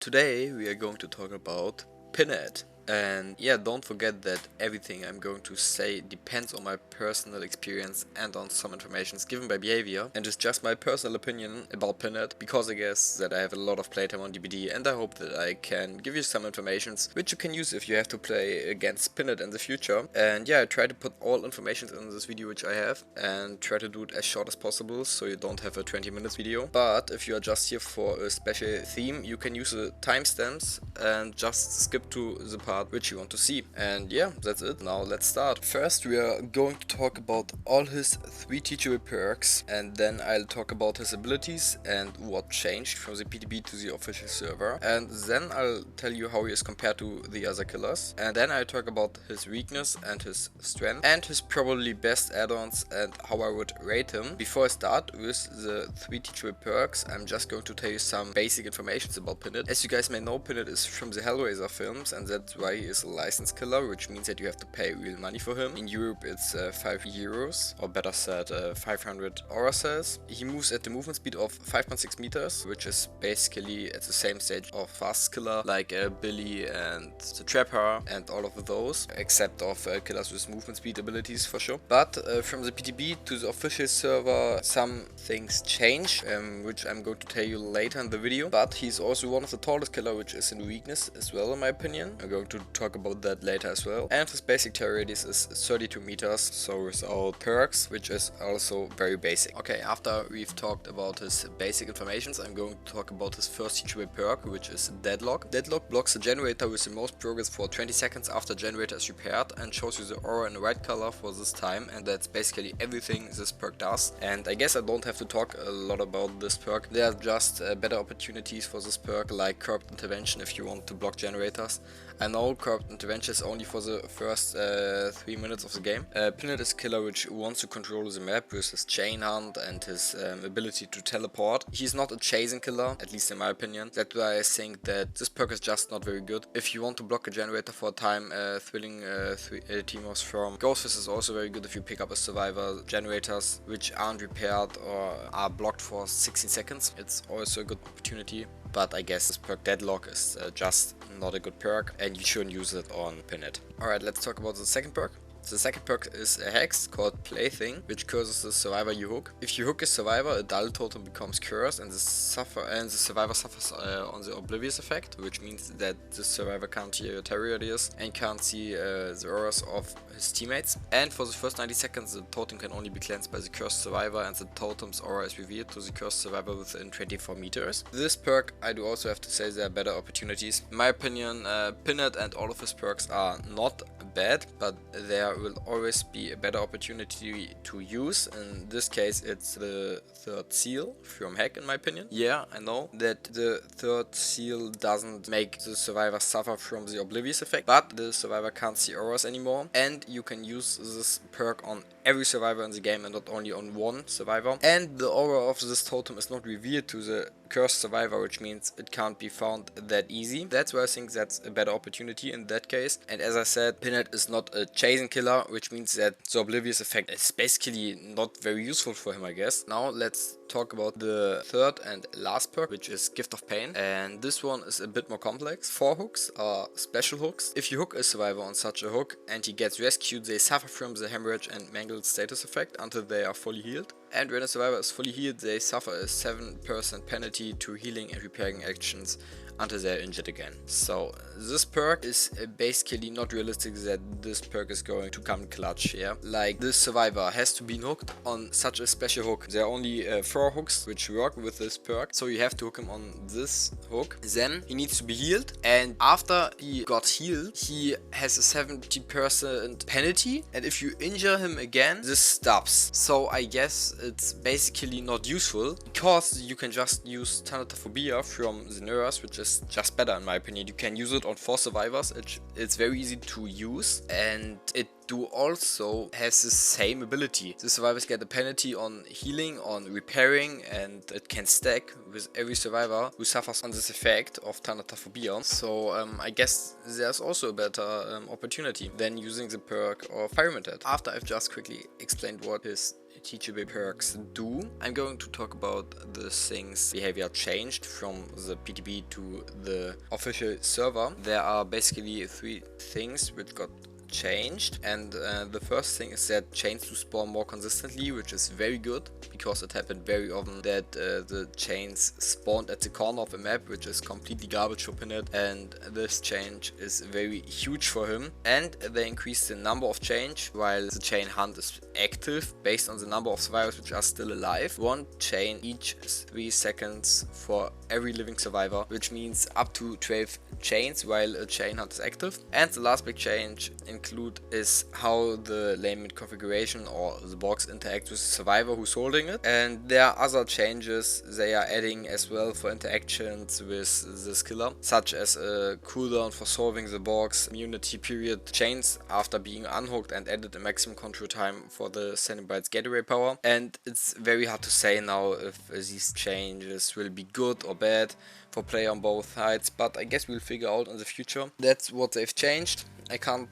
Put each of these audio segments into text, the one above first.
Today we are going to talk about Pinhead. And yeah, don't forget that everything I'm going to say depends on my personal experience and on some informations given by behavior, and is just my personal opinion about Pinhead, because I guess that I have a lot of playtime on DBD, and I hope that I can give you some informations which you can use if you have to play against Pinhead in the future. And yeah, I try to put all informations in this video which I have, and try to do it as short as possible so you don't have a 20 minutes video. But if you are just here for a special theme, you can use the timestamps and just skip to the part which you want to see. And yeah, that's it. Now let's start. First we are going to talk about all his 3 teachable perks, and then I'll talk about his abilities and what changed from the PTB to the official server, and then I'll tell you how he is compared to the other killers, and then I'll talk about his weakness and his strength and his probably best add-ons and how I would rate him. Before I start with the 3 teachable perks, I'm just going to tell you some basic information about Pinhead. As you guys may know, Pinhead is from the Hellraiser films, and that's why he is a licensed killer, which means that you have to pay real money for him. In Europe it's 5 euros, or better said 500 aura cells. He moves at the movement speed of 5.6 meters, which is basically at the same stage of fast killer like Billy and the Trapper and all of those, except of killers with movement speed abilities for sure. But from the PTB to the official server some things change, which I'm going to tell you later in the video. But he's also one of the tallest killer, which is in weakness as well in my opinion. I'm going to talk about that later as well. And his basic terror radius is 32 meters, so without perks, which is also very basic. Okay, after we've talked about his basic informations, I'm going to talk about his first teachable perk, which is Deadlock. Deadlock blocks the generator with the most progress for 20 seconds after generator is repaired, and shows you the aura in the right color for this time, and that's basically everything this perk does. And I guess I don't have to talk a lot about this perk. There are just better opportunities for this perk, like Corrupt Intervention if you want to block generators. I know Corrupt Intervention is only for the first 3 minutes of the game. Pinhead is a killer which wants to control the map with his chain hunt and his ability to teleport. He's not a chasing killer, at least in my opinion. That's why I think that this perk is just not very good. If you want to block a generator for a time, Thrilling Teamos from Ghostface is also very good if you pick up a survivor generators which aren't repaired or are blocked for 16 seconds. It's also a good opportunity. But I guess this perk Deadlock is just not a good perk, and you shouldn't use it on Pinhead. Alright, let's talk about the second perk. The second perk is a hex called Plaything, which curses the survivor you hook. If you hook a survivor, a dull totem becomes cursed, and the survivor suffers on the oblivious effect, which means that the survivor can't hear your terror radius and can't see the auras of his teammates. And for the first 90 seconds, the totem can only be cleansed by the cursed survivor, and the totem's aura is revealed to the cursed survivor within 24 meters. This perk, I do also have to say there are better opportunities. In my opinion, Pinhead and all of his perks are not bad, but there will always be a better opportunity to use. In this case it's the third seal from Hack, in my opinion. Yeah, I know that the third seal doesn't make the survivor suffer from the oblivious effect, but the survivor can't see auras anymore, and you can use this perk on every survivor in the game and not only on one survivor. And the aura of this totem is not revealed to the cursed survivor, which means it can't be found that easy. That's why I think that's a better opportunity in that case. And as I said, Pinhead is not a chasing killer, which means that the oblivious effect is basically not very useful for him, I guess. Now let's talk about the third and last perk, which is Gift of Pain, and this one is a bit more complex. 4 hooks are special hooks. If you hook a survivor on such a hook and he gets rescued, they suffer from the hemorrhage and mangled status effect until they are fully healed. And when a survivor is fully healed, they suffer a 7% penalty to healing and repairing actions until they are injured again. So this perk is basically not realistic that this perk is going to come clutch, yeah? Like, this survivor has to be hooked on such a special hook. There are only 4 hooks which work with this perk, so you have to hook him on this hook. Then he needs to be healed, and after he got healed, he has a 70% penalty, and if you injure him again, this stops. So I guess it's basically not useful, because you can just use Thanatophobia from the Neuras, which is just better in my opinion. You can use it on 4 survivors. It's very easy to use, and it do also has the same ability. The survivors get a penalty on healing, on repairing, and it can stack with every survivor who suffers on this effect of Thanatophobia. So I guess there's also a better opportunity than using the perk of Pyramid Head. After I've just quickly explained what his Teachable Perks do. I'm going to talk about the things behavior changed from the PTB to the official server. There are basically 3 things which got changed, and the first thing is that chains do spawn more consistently, which is very good because it happened very often that the chains spawned at the corner of a map, which is completely garbage for Pinhead, and this change is very huge for him. And they increased the number of change while the chain hunt is active based on the number of survivors which are still alive. 1 chain each 3 seconds for every living survivor, which means up to 12 chains while a chain hunt is active. And the last big change include is how the layman configuration or the box interacts with the survivor who's holding it. And there are other changes they are adding as well for interactions with this killer, such as a cooldown for solving the box, immunity period, chains after being unhooked, and added a maximum control time for the cernobite's getaway power. And it's very hard to say now if these changes will be good or bad for player on both sides, but I guess we'll figure out in the future. That's what they've changed. I can't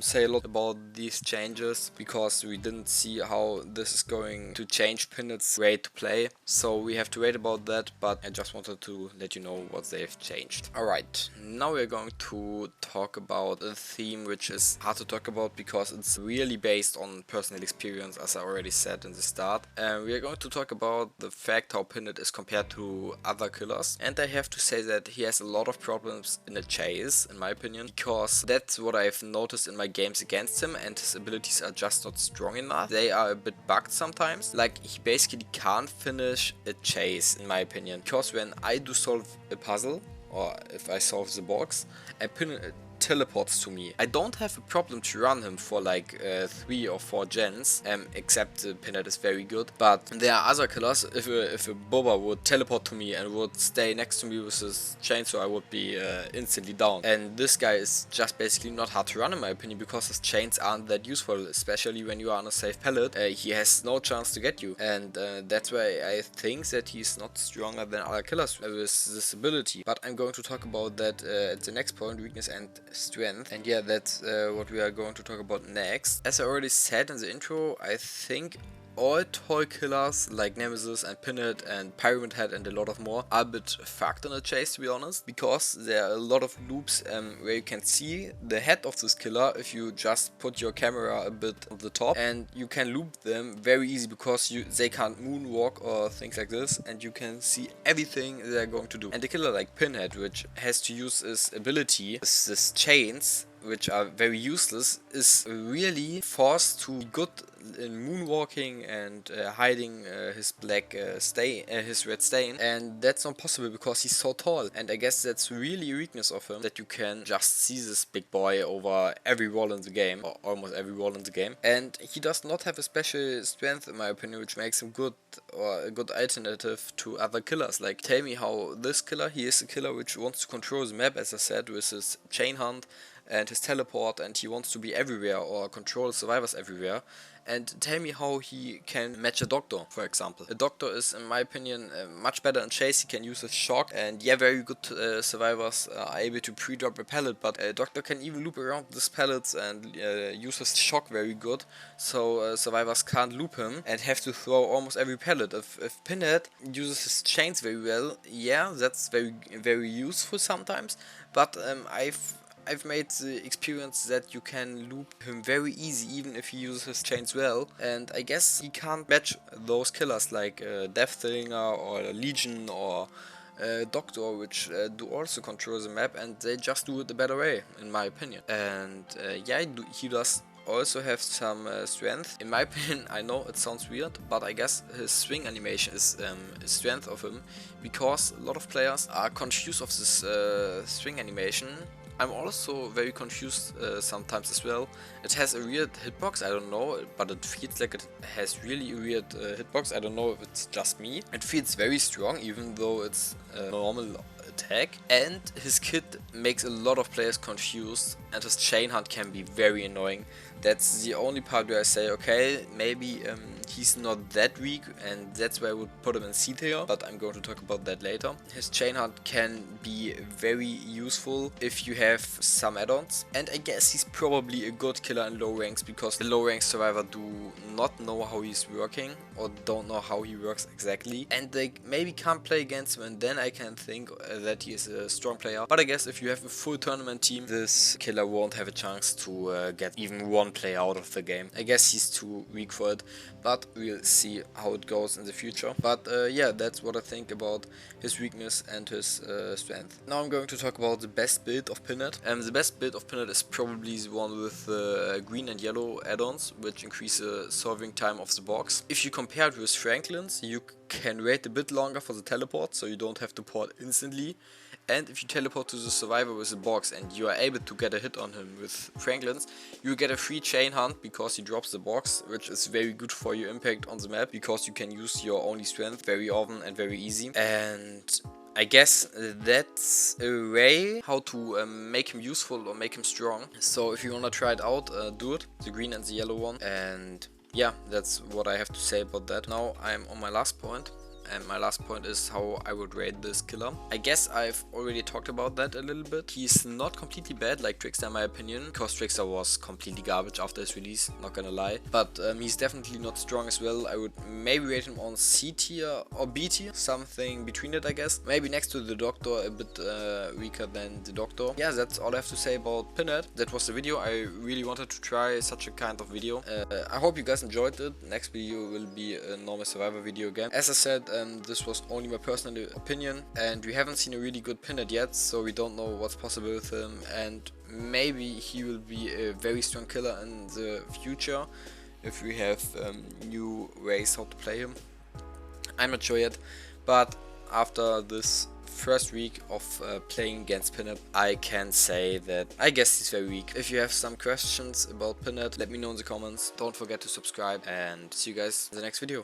say a lot about these changes because we didn't see how this is going to change Pinhead's way to play, so we have to wait about that, but I just wanted to let you know what they've changed. Alright, now we're going to talk about a theme which is hard to talk about because it's really based on personal experience, as I already said in the start. We are going to talk about the fact how Pinhead is compared to other killers, and I have to say that he has a lot of problems in a chase, in my opinion, because that's what I've noticed in my games against him, and his abilities are just not strong enough. They are a bit bugged sometimes, like he basically can't finish a chase, in my opinion, because when I do solve a puzzle, or if I solve the box, Pinhead teleports to me. I don't have a problem to run him for like 3 or 4 gens, except Pinhead is very good, but there are other killers. If a Boba would teleport to me and would stay next to me with his chainsaw, I would be instantly down. And this guy is just basically not hard to run in my opinion, because his chains aren't that useful, especially when you are on a safe pallet. He has no chance to get you, and that's why I think that he's not stronger than other killers with this ability. But I'm going to talk about that at the next point, weakness and strength, and yeah, that's what we are going to talk about next. As I already said in the intro, I think all toy killers like Nemesis and Pinhead and Pyramid Head and a lot of more are a bit fucked in a chase, to be honest, because there are a lot of loops where you can see the head of this killer if you just put your camera a bit on the top, and you can loop them very easy because they can't moonwalk or things like this, and you can see everything they're going to do. And a killer like Pinhead, which has to use his ability, his chains, which are very useless, is really forced to be good in moonwalking and hiding his black stain, his red stain, and that's not possible because he's so tall. And I guess that's really a weakness of him, that you can just see this big boy over every wall in the game, or almost every wall in the game. And he does not have a special strength, in my opinion, which makes him good, or a good alternative to other killers. Like, tell me how this killer, he is a killer which wants to control the map, as I said, with his chain hunt and his teleport, and he wants to be everywhere or control survivors everywhere. And tell me how he can match a doctor, for example. A doctor is, in my opinion, much better in chase. He can use his shock, and yeah, very good survivors are able to pre-drop a pallet, but a doctor can even loop around these pallets and use his shock very good, so survivors can't loop him and have to throw almost every pallet. If Pinhead uses his chains very well, yeah, that's very useful sometimes, but I've made the experience that you can loop him very easy even if he uses his chains well, and I guess he can't match those killers like Deathslinger or Legion or Doctor, which do also control the map, and they just do it a better way, in my opinion. And yeah, he does also have some strength. In my opinion, I know it sounds weird, but I guess his swing animation is a strength of him, because a lot of players are confused of this swing animation. I'm also very confused sometimes as well. It has a weird hitbox, I don't know, but it feels like it has really a weird hitbox. I don't know if it's just me. It feels very strong, even though it's a normal attack. And his kit makes a lot of players confused, and his chain hunt can be very annoying. That's the only part where I say, okay, maybe he's not that weak, and that's why I would put him in C tier, but I'm going to talk about that later. His chain hunt can be very useful if you have some add-ons, and I guess he's probably a good killer in low ranks, because the low rank survivor do not know how he's working or don't know how he works exactly, and they maybe can't play against him, and then I can think that he is a strong player. But I guess if you have a full tournament team, this killer won't have a chance to get even one player out of the game. I guess he's too weak for it, but we'll see how it goes in the future. But yeah, that's what I think about his weakness and his strength. Now I'm going to talk about the best build of Pinhead. The best build of Pinhead is probably the one with green and yellow add-ons, which increase the solving time of the box. If you compare it with Franklin's, you can wait a bit longer for the teleport, so you don't have to port instantly. And if you teleport to the survivor with a box and you are able to get a hit on him with Franklin's, you get a free chain hunt because he drops the box, which is very good for your impact on the map, because you can use your only strength very often and very easy. And I guess that's a way how to make him useful or make him strong. So if you wanna try it out, do it, the green and the yellow one. And yeah, that's what I have to say about that. Now I'm on my last point. And my last point is how I would rate this killer. I guess I've already talked about that a little bit. He's not completely bad like Trickster in my opinion, because Trickster was completely garbage after his release, not gonna lie. But he's definitely not strong as well. I would maybe rate him on C tier or B tier, something between it I guess. Maybe next to the Doctor, a bit weaker than the Doctor. Yeah, that's all I have to say about Pinhead. That was the video. I really wanted to try such a kind of video. I hope you guys enjoyed it. Next video will be a normal survivor video again. As I said, this was only my personal opinion, and we haven't seen a really good Pinhead yet, so we don't know what's possible with him, and maybe he will be a very strong killer in the future if we have new ways how to play him. I'm not sure yet, but after this first week of playing against Pinhead, I can say that I guess he's very weak. If you have some questions about Pinhead, let me know in the comments. Don't forget to subscribe, and see you guys in the next video.